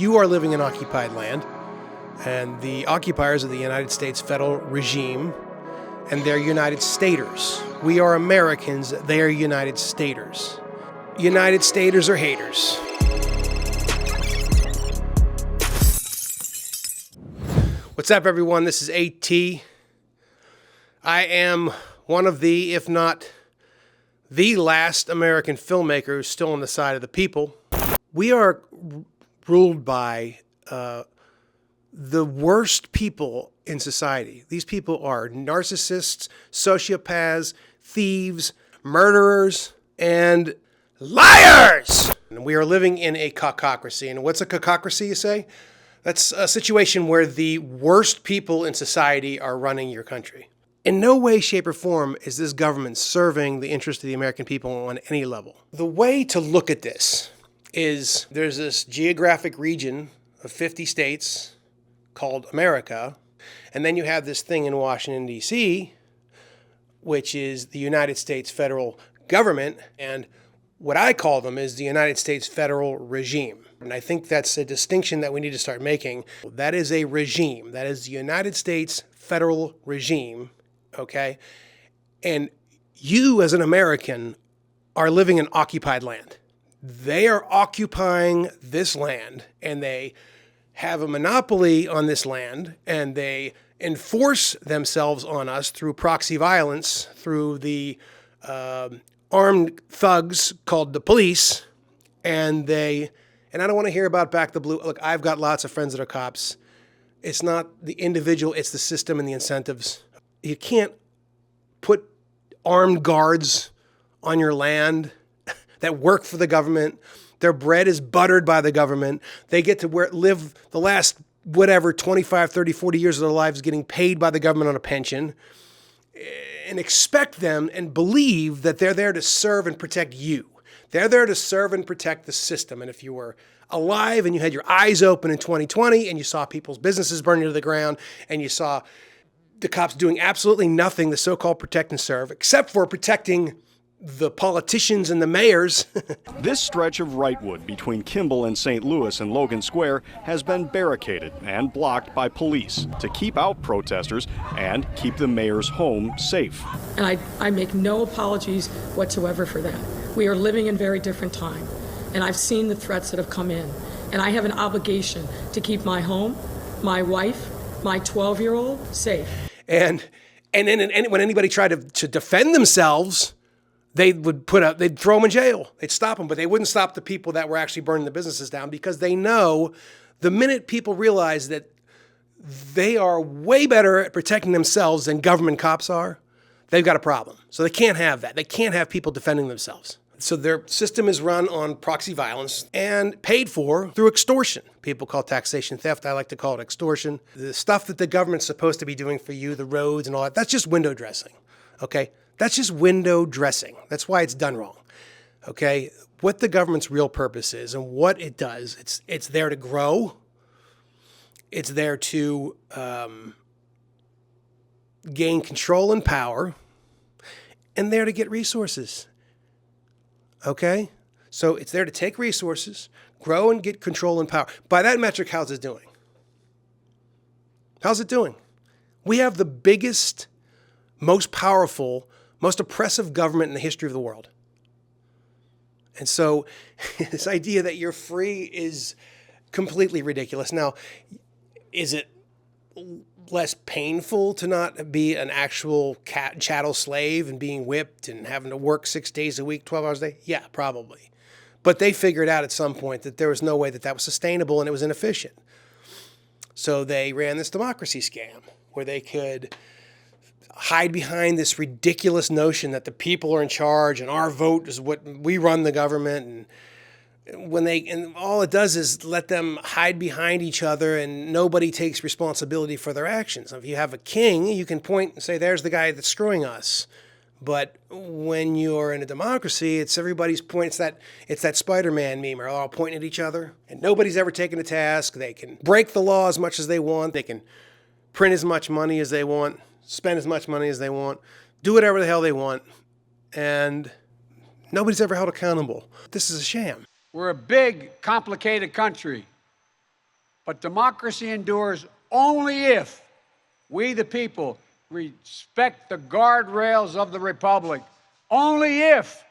You are living in occupied land, and the occupiers are the United States federal regime, and they're United Staters. We are Americans, they are United Staters. United Staters are haters. What's up, everyone? This is AT. I am one of the, if not the last American filmmaker still on the side of the people. We are ruled by the worst people in society. These people are narcissists, sociopaths, thieves, murderers, and liars! And we are living in a kakocracy. And what's a kakocracy, you say? That's a situation where the worst people in society are running your country. In no way, shape, or form is this government serving the interest of the American people on any level. The way to look at this is there's this geographic region of 50 states called America, and then you have this thing in Washington, D.C., which is the United States federal government, and what I call them is the United States federal regime. And I think that's a distinction that we need to start making. That is a regime. That is the United States federal regime, okay? And you, as an American, are living in occupied land. They are occupying this land, and they have a monopoly on this land, and they enforce themselves on us through proxy violence, through the armed thugs called the police, and I don't want to hear about back the blue. Look, I've got lots of friends that are cops. It's not the individual, it's the system and the incentives. You can't put armed guards on your land that work for the government. Their bread is buttered by the government. They get to live the last, 25, 30, 40 years of their lives getting paid by the government on a pension, and expect them and believe that they're there to serve and protect you. They're there to serve and protect the system. And if you were alive and you had your eyes open in 2020 and you saw people's businesses burning to the ground and you saw the cops doing absolutely nothing, the so-called protect and serve, except for protecting the politicians and the mayors. This stretch of Wrightwood between Kimball and St. Louis and Logan Square has been barricaded and blocked by police to keep out protesters and keep the mayor's home safe. And I make no apologies whatsoever for that. We are living in very different time, and I've seen the threats that have come in, and I have an obligation to keep my home, my wife, my 12-year-old safe. And when anybody tried to defend themselves, they'd throw them in jail. They'd stop them, but they wouldn't stop the people that were actually burning the businesses down, because they know the minute people realize that they are way better at protecting themselves than government cops are, they've got a problem. So they can't have that. They can't have people defending themselves. So their system is run on proxy violence and paid for through extortion. People call taxation theft. I like to call it extortion. The stuff that the government's supposed to be doing for you, the roads and all that, that's just window dressing, okay? That's just window dressing. That's why it's done wrong, okay? What the government's real purpose is and what it does, it's there to grow. It's there to gain control and power, and there to get resources, okay? So it's there to take resources, grow and get control and power. By that metric, how's it doing? How's it doing? We have the biggest, most powerful, most oppressive government in the history of the world. And so this idea that you're free is completely ridiculous. Now, is it less painful to not be an actual chattel slave and being whipped and having to work 6 days a week, 12 hours a day? Yeah, probably. But they figured out at some point that there was no way that was sustainable and it was inefficient. So they ran this democracy scam where they could hide behind this ridiculous notion that the people are in charge and our vote is what we run the government. And all it does is let them hide behind each other, and nobody takes responsibility for their actions. If you have a king, you can point and say, there's the guy that's screwing us. But when you're in a democracy, it's everybody's point. It's that Spider-Man meme, where they're all pointing at each other, and nobody's ever taken a task. They can break the law as much as they want. They can print as much money as they want, spend as much money as they want, do whatever the hell they want, and nobody's ever held accountable. This is a sham. We're a big, complicated country. But democracy endures only if we, the people, respect the guardrails of the republic. Only if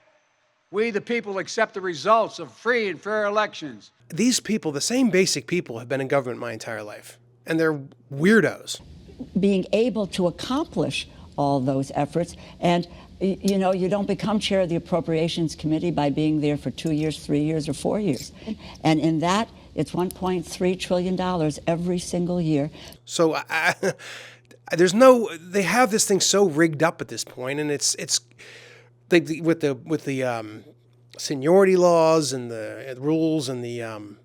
we, the people, accept the results of free and fair elections. These people, the same basic people, have been in government my entire life, and they're weirdos. Being able to accomplish all those efforts, and you know, you don't become chair of the Appropriations Committee by being there for 2 years, 3 years, or 4 years. And in that, it's $1.3 trillion every single year. So there's no, they have this thing so rigged up at this point, and it's with the seniority laws and the rules and the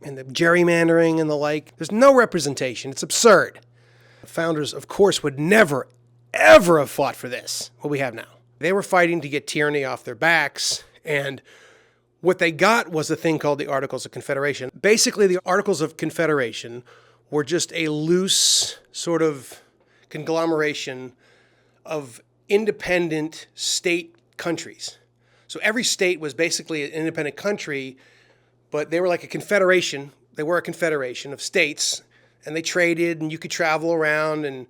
gerrymandering and the like. There's no representation. It's absurd. The founders, of course, would never, ever have fought for this, what we have now. They were fighting to get tyranny off their backs, and what they got was a thing called the Articles of Confederation. Basically, the Articles of Confederation were just a loose sort of conglomeration of independent state countries. So every state was basically an independent country, but they were like a confederation. They were a confederation of states, and they traded, and you could travel around, and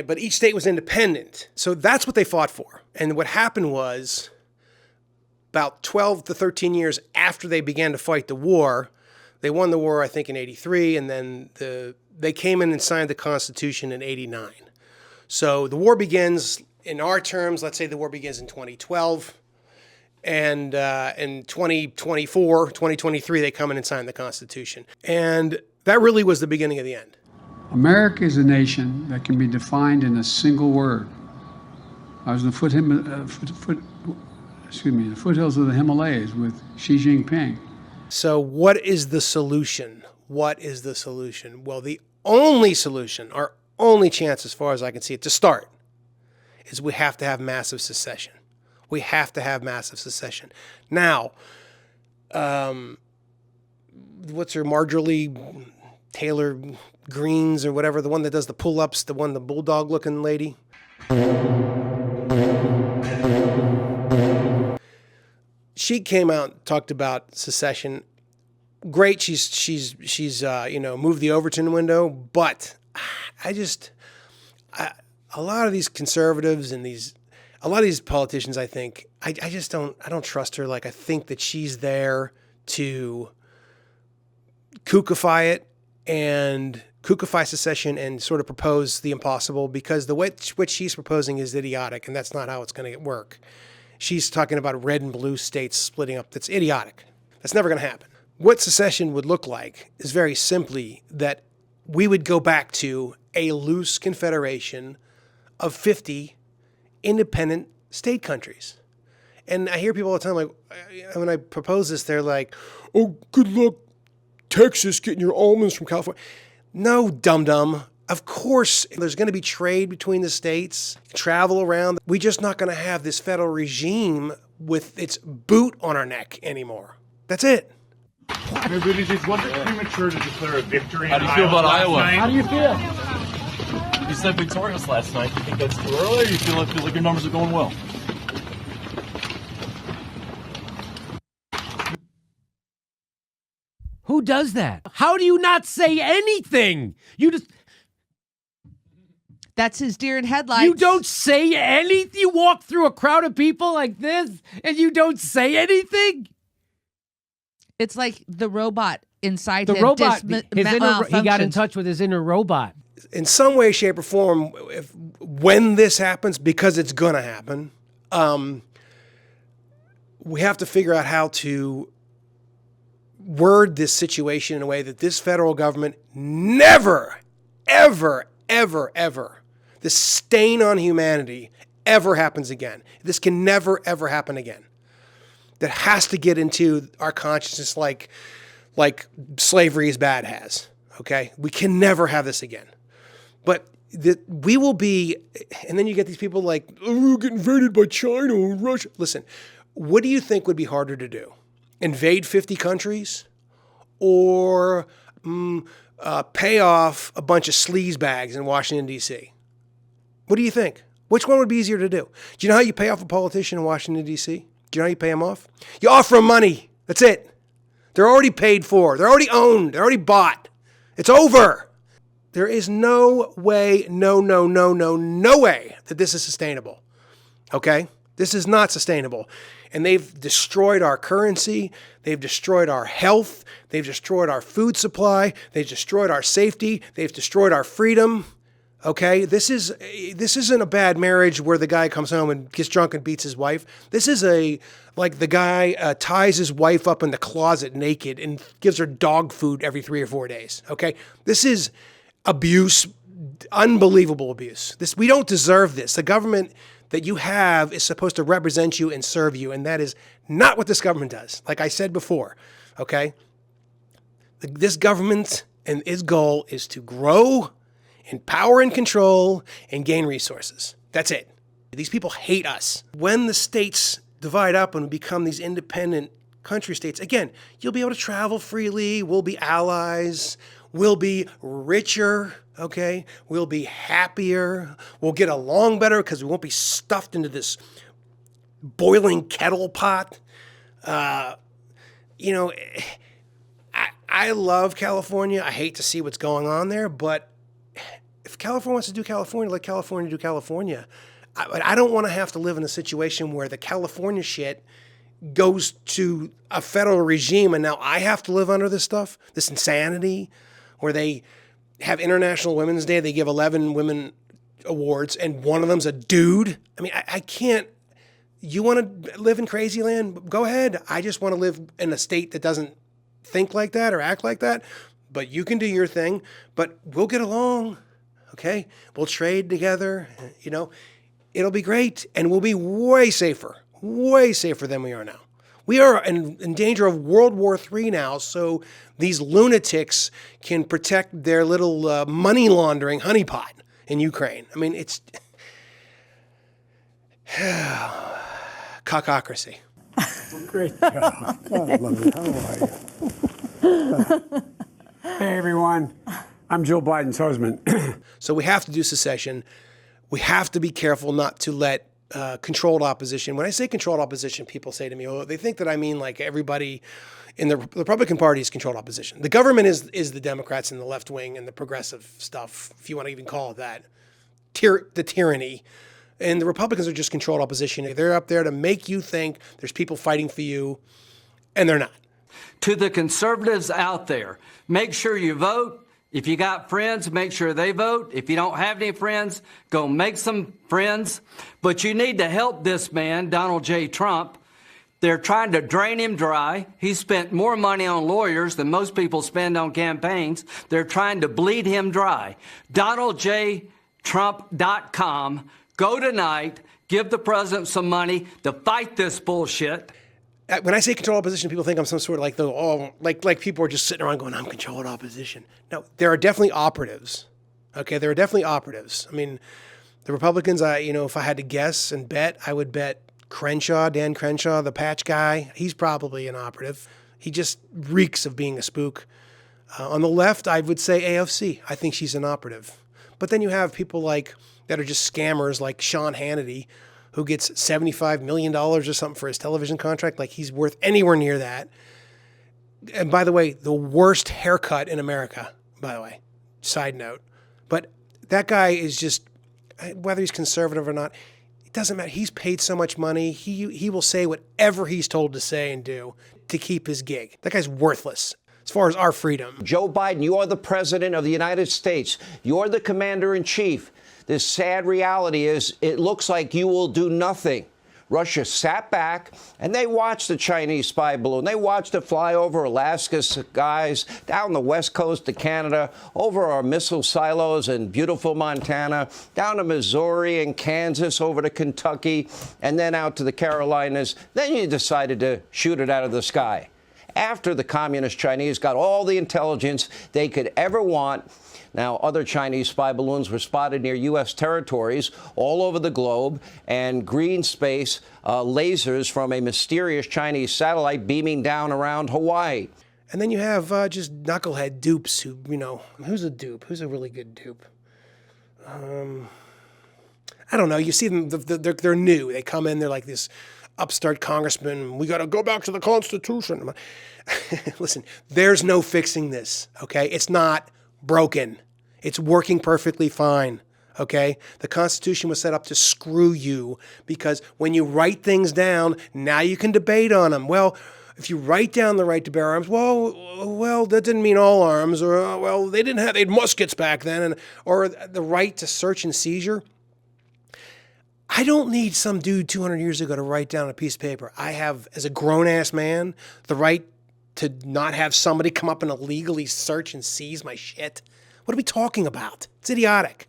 but each state was independent. So that's what they fought for. And what happened was, about 12 to 13 years after they began to fight the war, they won the war, I think, in 83, and then they came in and signed the Constitution in 89. So the war begins, in our terms, let's say the war begins in 2012, and in 2024, 2023, they come in and sign the Constitution. And that really was the beginning of the end. America is a nation that can be defined in a single word. I was in the foothills of the Himalayas with Xi Jinping. So what is the solution? What is the solution? Well, the only solution, our only chance as far as I can see it to start, is we have to have massive secession. We have to have massive secession. Now, what's her, Marjorie Taylor Greens or whatever, the one that does the pull-ups, the bulldog-looking lady? She came out and talked about secession. Great, she's moved the Overton window, but a lot of these conservatives and a lot of these politicians, I think, I don't trust her. Like, I think that she's there to kookify secession and sort of propose the impossible, because the way which she's proposing is idiotic, and that's not how it's going to work. She's talking about red and blue states splitting up. That's idiotic. That's never going to happen. What secession would look like is very simply that we would go back to a loose confederation of 50 independent state countries. And I hear people all the time, like, when I propose this, they're like, oh, good luck, Texas, getting your almonds from California. No, dum-dum. Of course, there's going to be trade between the states, travel around. We're just not going to have this federal regime with its boot on our neck anymore. That's it. Was it premature to declare a victory? How do you feel about Iowa? How do you feel? You said victorious last night. You think that's too early, or you feel like your numbers are going well? Who does that? How do you not say anything? You just... That's his deer in headlights. You don't say anything? You walk through a crowd of people like this, and you don't say anything? It's like the robot inside the him. Robot, he got in touch with his inner robot. In some way, shape, or form, when this happens, because it's going to happen, we have to figure out how to word this situation in a way that this federal government never, ever, ever, ever, this stain on humanity ever happens again. This can never, ever happen again. That has to get into our consciousness like slavery is bad has, okay? We can never have this again. But we will be, and then you get these people like, oh, we're getting invaded by China or Russia. Listen, what do you think would be harder to do? Invade 50 countries or pay off a bunch of sleaze bags in Washington, D.C.? What do you think? Which one would be easier to do? Do you know how you pay off a politician in Washington, D.C.? Do you know how you pay him off? You offer him money. That's it. They're already paid for. They're already owned. They're already bought. It's over. There is no way, no way that this is sustainable. Okay? This is not sustainable. And they've destroyed our currency. They've destroyed our health. They've destroyed our food supply. They've destroyed our safety. They've destroyed our freedom. Okay? This isn't a bad marriage where the guy comes home and gets drunk and beats his wife. This is like the guy ties his wife up in the closet naked and gives her dog food every 3 or 4 days. Okay? This is abuse, unbelievable abuse. We don't deserve this. The government that you have is supposed to represent you and serve you, and that is not what this government does. Like I said before, okay? This government and its goal is to grow in power and control and gain resources. That's it. These people hate us. When the states divide up and become these independent country states, again, you'll be able to travel freely, we'll be allies, we'll be richer, okay? We'll be happier. We'll get along better because we won't be stuffed into this boiling kettle pot. I love California. I hate to see what's going on there, but if California wants to do California, let California do California. I don't want to have to live in a situation where the California shit goes to a federal regime and now I have to live under this stuff, this insanity, where they have International Women's Day, they give 11 women awards, and one of them's a dude. I mean, I can't. You want to live in crazy land? Go ahead. I just want to live in a state that doesn't think like that or act like that. But you can do your thing. But we'll get along, okay? We'll trade together. It'll be great, and we'll be way safer than we are now. We are in danger of World War III now, so these lunatics can protect their little money laundering honeypot in Ukraine. I mean, it's kakocracy. Great job. God, lovely. How are you? Hey, everyone. I'm Joe Biden's husband. So we have to do secession. We have to be careful not to let controlled opposition. When I say controlled opposition, people say to me, oh, they think that I mean like everybody in the Republican Party is controlled opposition. The government is the Democrats and the left wing and the progressive stuff, if you want to even call it that, the tyranny. And the Republicans are just controlled opposition. They're up there to make you think there's people fighting for you, and they're not. To the conservatives out there, make sure you vote. If you got friends, make sure they vote. If you don't have any friends, go make some friends. But you need to help this man, Donald J. Trump. They're trying to drain him dry. He spent more money on lawyers than most people spend on campaigns. They're trying to bleed him dry. DonaldJTrump.com. Go tonight. Give the president some money to fight this bullshit. When I say controlled opposition, people think I'm some sort of like people are just sitting around going, I'm controlled opposition. No, there are definitely operatives. Okay, there are definitely operatives. I mean, the Republicans, if I had to guess and bet, I would bet Dan Crenshaw, the patch guy. He's probably an operative. He just reeks of being a spook. On the left, I would say AOC. I think she's an operative. But then you have people that are just scammers like Sean Hannity, who gets $75 million or something for his television contract. Like he's worth anywhere near that. And by the way, the worst haircut in America, by the way, side note. But that guy is just, whether he's conservative or not, it doesn't matter. He's paid so much money. He will say whatever he's told to say and do to keep his gig. That guy's worthless as far as our freedom. Joe Biden, you are the president of the United States. You're the commander-in-chief. The sad reality is it looks like you will do nothing. Russia sat back and they watched the Chinese spy balloon. They watched it fly over Alaska skies, down the west coast of Canada, over our missile silos in beautiful Montana, down to Missouri and Kansas, over to Kentucky, and then out to the Carolinas. Then you decided to shoot it out of the sky. After the communist Chinese got all the intelligence they could ever want. Now, other Chinese spy balloons were spotted near U.S. territories all over the globe, and green space lasers from a mysterious Chinese satellite beaming down around Hawaii. And then you have just knucklehead dupes who, who's a dupe? Who's a really good dupe? I don't know. You see them, they're new. They come in, they're like this upstart congressman, we got to go back to the Constitution. Listen, there's no fixing this, okay? It's not broken. It's working perfectly fine, okay? The Constitution was set up to screw you because when you write things down, now you can debate on them. Well, if you write down the right to bear arms, well, that didn't mean all arms, or well, they had muskets back then, or the right to search and seizure. I don't need some dude 200 years ago to write down a piece of paper. I have, as a grown-ass man, the right to not have somebody come up and illegally search and seize my shit. What are we talking about? It's idiotic.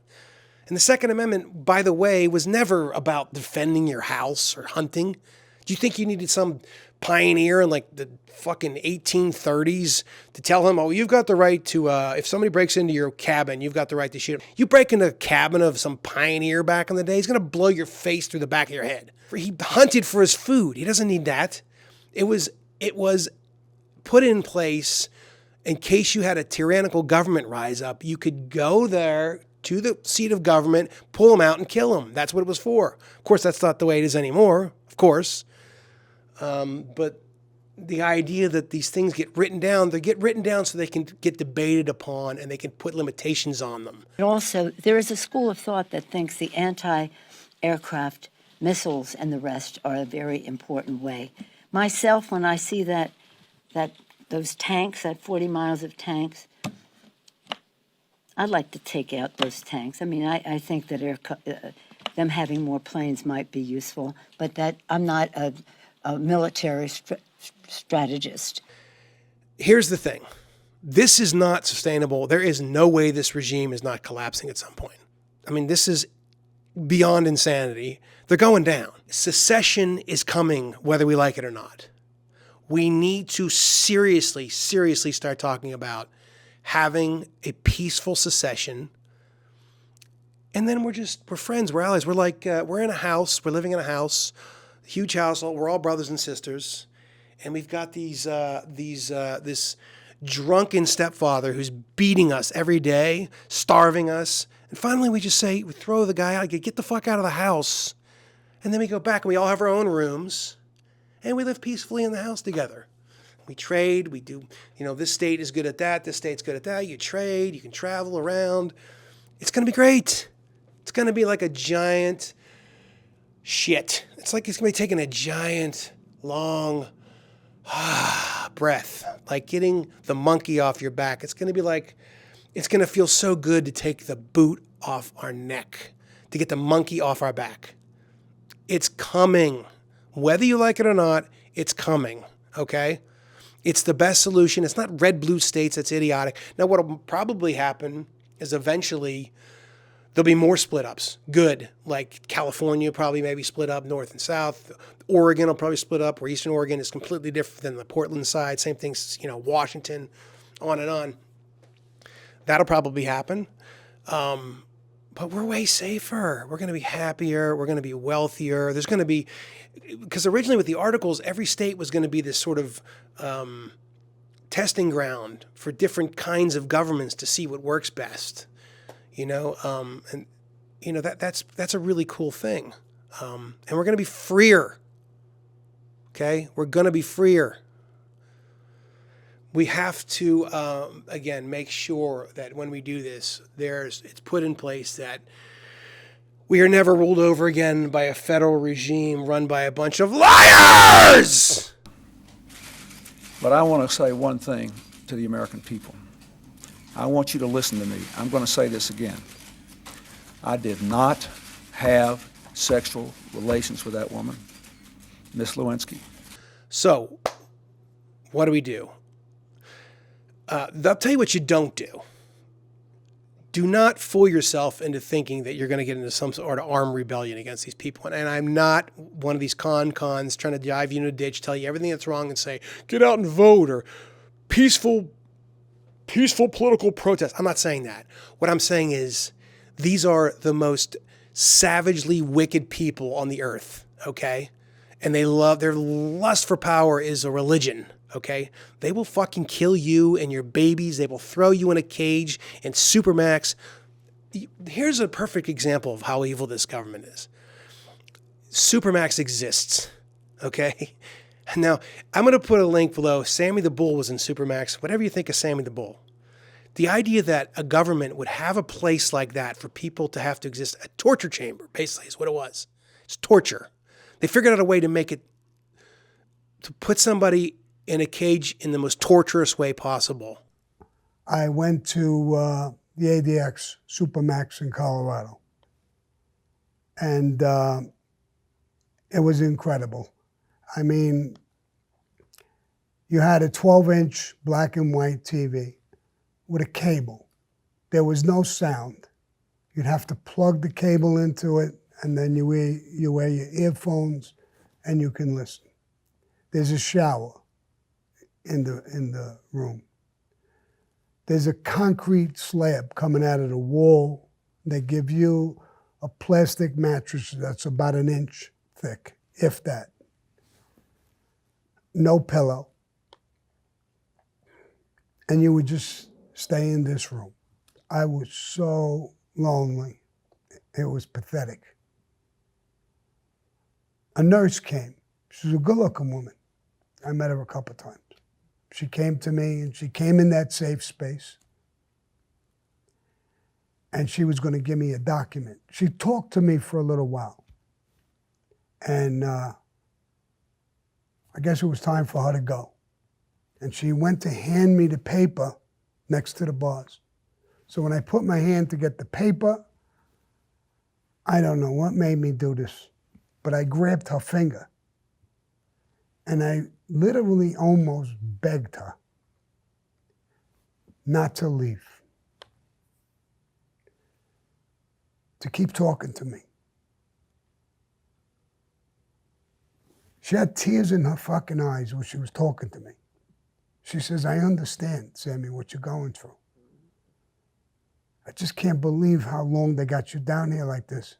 And the Second Amendment, by the way, was never about defending your house or hunting. Do you think you needed some pioneer in like the fucking 1830s to tell him, oh, you've got the right to, if somebody breaks into your cabin, you've got the right to shoot him. You break into a cabin of some pioneer back in the day, he's going to blow your face through the back of your head. He hunted for his food. He doesn't need that. It was put in place in case you had a tyrannical government rise up. You could go there to the seat of government, pull him out and kill him. That's what it was for. Of course, that's not the way it is anymore, of course. But the idea that these things get written down, they get written down so they can get debated upon and they can put limitations on them. And also, there is a school of thought that thinks the anti-aircraft missiles and the rest are a very important way. Myself, when I see those tanks, that 40 miles of tanks, I'd like to take out those tanks. I mean, I think that them having more planes might be useful, but that I'm not a military strategist. Here's the thing. This is not sustainable. There is no way this regime is not collapsing at some point. I mean, this is beyond insanity. They're going down. Secession is coming, whether we like it or not. We need to seriously start talking about having a peaceful secession. And then we're friends, we're allies. We're like, we're in a house, we're living in a house, huge household, we're all brothers and sisters. And we've got this drunken stepfather who's beating us every day, starving us. And finally we just say, we throw the guy out, get the fuck out of the house. And then we go back and we all have our own rooms and we live peacefully in the house together. We trade, we do, this state is good at that, this state's good at that. You trade, you can travel around. It's going to be great. It's going to be like a giant shit. It's like it's going to be taking a giant, long breath, like getting the monkey off your back. It's going to be like, it's going to feel so good to take the boot off our neck, to get the monkey off our back. It's coming. Whether you like it or not, it's coming, okay? It's the best solution. It's not red blue states. That's idiotic. Now, what will probably happen is eventually there'll be more split ups. Good. Like California probably maybe split up north and south. Oregon will probably split up, where Eastern Oregon is completely different than the Portland side. Same things, Washington, on and on. That'll probably happen. But we're way safer. We're going to be happier. We're going to be wealthier. There's going to be, because originally with the Articles, every state was going to be this sort of testing ground for different kinds of governments to see what works best. That's a really cool thing. And we're going to be freer. Okay? We're going to be freer. We have to, again, make sure that when we do this, it's put in place that we are never ruled over again by a federal regime run by a bunch of liars! But I want to say one thing to the American people. I want you to listen to me. I'm going to say this again. I did not have sexual relations with that woman, Miss Lewinsky. So, what do? I'll tell you what you don't do. Do not fool yourself into thinking that you're going to get into some sort of armed rebellion against these people. And I'm not one of these cons trying to dive you in a ditch, tell you everything that's wrong and say, get out and vote, or peaceful political protest. I'm not saying that. What I'm saying is these are the most savagely wicked people on the earth, okay? And their lust for power is a religion. Okay? They will fucking kill you and your babies. They will throw you in a cage in Supermax. Here's a perfect example of how evil this government is. Supermax exists. okay? Now, I'm going to put a link below. Sammy the Bull was in Supermax. Whatever you think of Sammy the Bull. The idea that a government would have a place like that for people to have to exist, a torture chamber, basically, is what it was. It's torture. They figured out a way to make it, to put somebody in a cage in the most torturous way possible. I went to the ADX Supermax in Colorado. And it was incredible. I mean, you had a 12-inch black and white TV with a cable. There was no sound. You'd have to plug the cable into it, and then you wear your earphones, and you can listen. There's a shower in the room. There's a concrete slab coming out of the wall. They give you a plastic mattress that's about 1 inch thick, if that. No pillow. And you would just stay in this room. I was so lonely. It was pathetic. A nurse came. She was a good-looking woman. I met her a couple times. She came to me, and she came in that safe space. And she was going to give me a document. She talked to me for a little while. And I guess it was time for her to go. And she went to hand me the paper next to the bars. So when I put my hand to get the paper, I don't know what made me do this, but I grabbed her finger. And I literally almost begged her not to leave, to keep talking to me. She had tears in her fucking eyes when she was talking to me. She says, I understand, Sammy, what you're going through. I just can't believe how long they got you down here like this.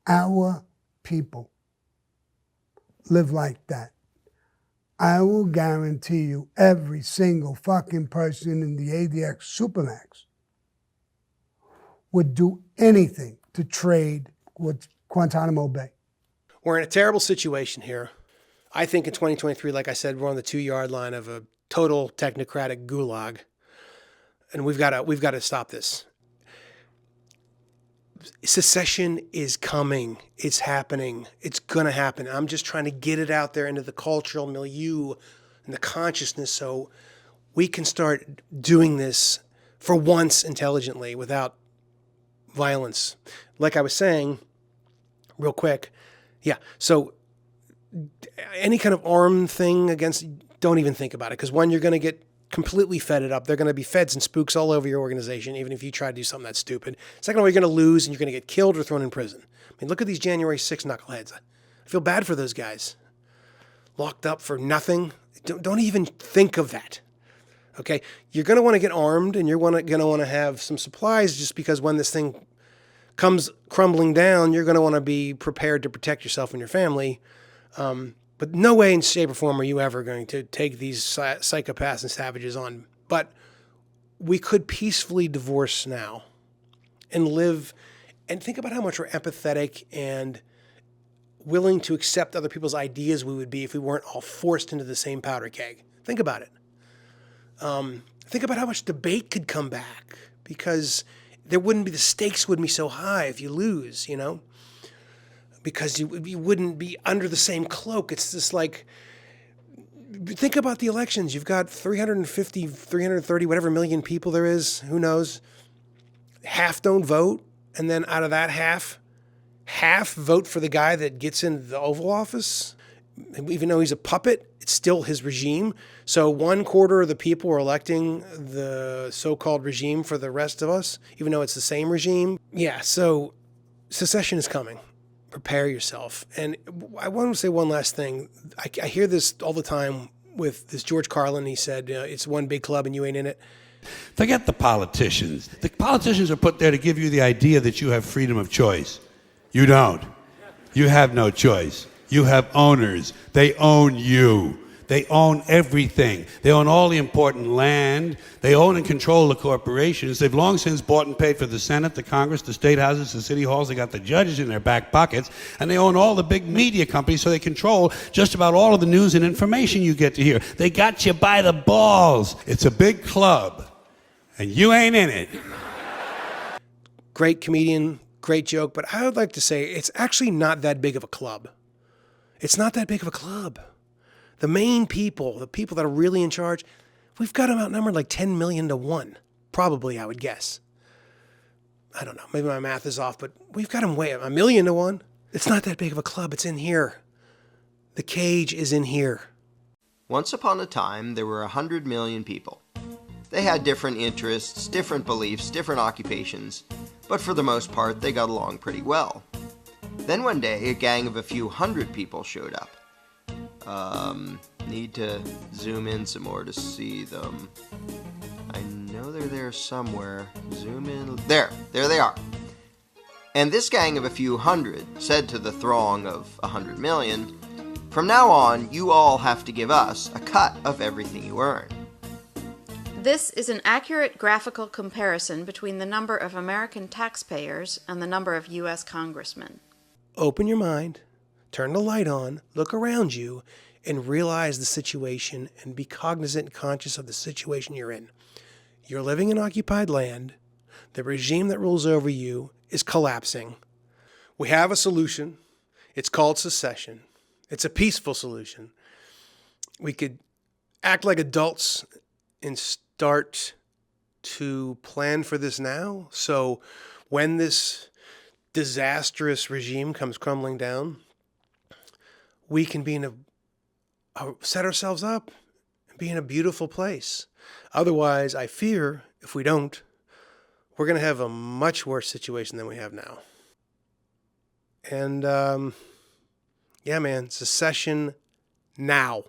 Our people live like that. I will guarantee you every single fucking person in the ADX Supermax would do anything to trade with Guantanamo Bay. We're in a terrible situation here. I think in 2023, like I said, we're on the 2-yard line of a total technocratic gulag, and we've got to stop this. Secession is coming. It's happening. It's going to happen. I'm just trying to get it out there into the cultural milieu and the consciousness so we can start doing this for once intelligently without violence. Like I was saying, real quick, yeah, so any kind of armed thing against, don't even think about it, because one, you're going to get completely fed it up. They're going to be feds and spooks all over your organization, even if you try to do something that's stupid. Second of all, you're going to lose and you're going to get killed or thrown in prison. I mean, look at these January 6 knuckleheads. I feel bad for those guys. Locked up for nothing. Don't even think of that. Okay? You're going to want to get armed, and you're going to want to have some supplies, just because when this thing comes crumbling down, you're going to want to be prepared to protect yourself and your family. But no way in shape or form are you ever going to take these psychopaths and savages on. But we could peacefully divorce now and live, and think about how much we're empathetic and willing to accept other people's ideas we would be if we weren't all forced into the same powder keg. Think about it. Think about how much debate could come back, because there wouldn't be, the stakes wouldn't be so high if you lose, you know? Because you wouldn't be under the same cloak. It's just like, think about the elections. You've got 350, 330, whatever million people there is, who knows. Half don't vote, and then out of that half vote for the guy that gets in the Oval Office. Even though he's a puppet, it's still his regime. So 1/4 of the people are electing the so-called regime for the rest of us, even though it's the same regime. Yeah, so secession is coming. Prepare yourself. And I want to say one last thing. I hear this all the time with this George Carlin. He said, it's one big club and you ain't in it. Forget the politicians. The politicians are put there to give you the idea that you have freedom of choice. You don't. You have no choice. You have owners. They own you. They own everything. They own all the important land. They own and control the corporations. They've long since bought and paid for the Senate, the Congress, the state houses, the city halls. They got the judges in their back pockets. And they own all the big media companies, so they control just about all of the news and information you get to hear. They got you by the balls. It's a big club, and you ain't in it. Great comedian, great joke, but I would like to say it's actually not that big of a club. It's not that big of a club. The main people, the people that are really in charge, we've got them outnumbered like 10 million to 1. Probably, I would guess. I don't know. Maybe my math is off, but we've got them way up. 1 million to 1. It's not that big of a club. It's in here. The cage is in here. Once upon a time, there were 100 million people. They had different interests, different beliefs, different occupations, but for the most part, they got along pretty well. Then one day, a gang of a few hundred people showed up. Need to zoom in some more to see them. I know they're there somewhere. Zoom in. There they are. And this gang of a few hundred said to the throng of 100 million, "From now on, you all have to give us a cut of everything you earn." This is an accurate graphical comparison between the number of American taxpayers and the number of U.S. congressmen. Open your mind, turn the light on, look around you, and realize the situation and be cognizant and conscious of the situation you're in. You're living in occupied land. The regime that rules over you is collapsing. We have a solution. It's called secession. It's a peaceful solution. We could act like adults and start to plan for this now. So when this disastrous regime comes crumbling down, we can be set ourselves up and be in a beautiful place. Otherwise, I fear if we don't, we're going to have a much worse situation than we have now. And yeah, man, secession now.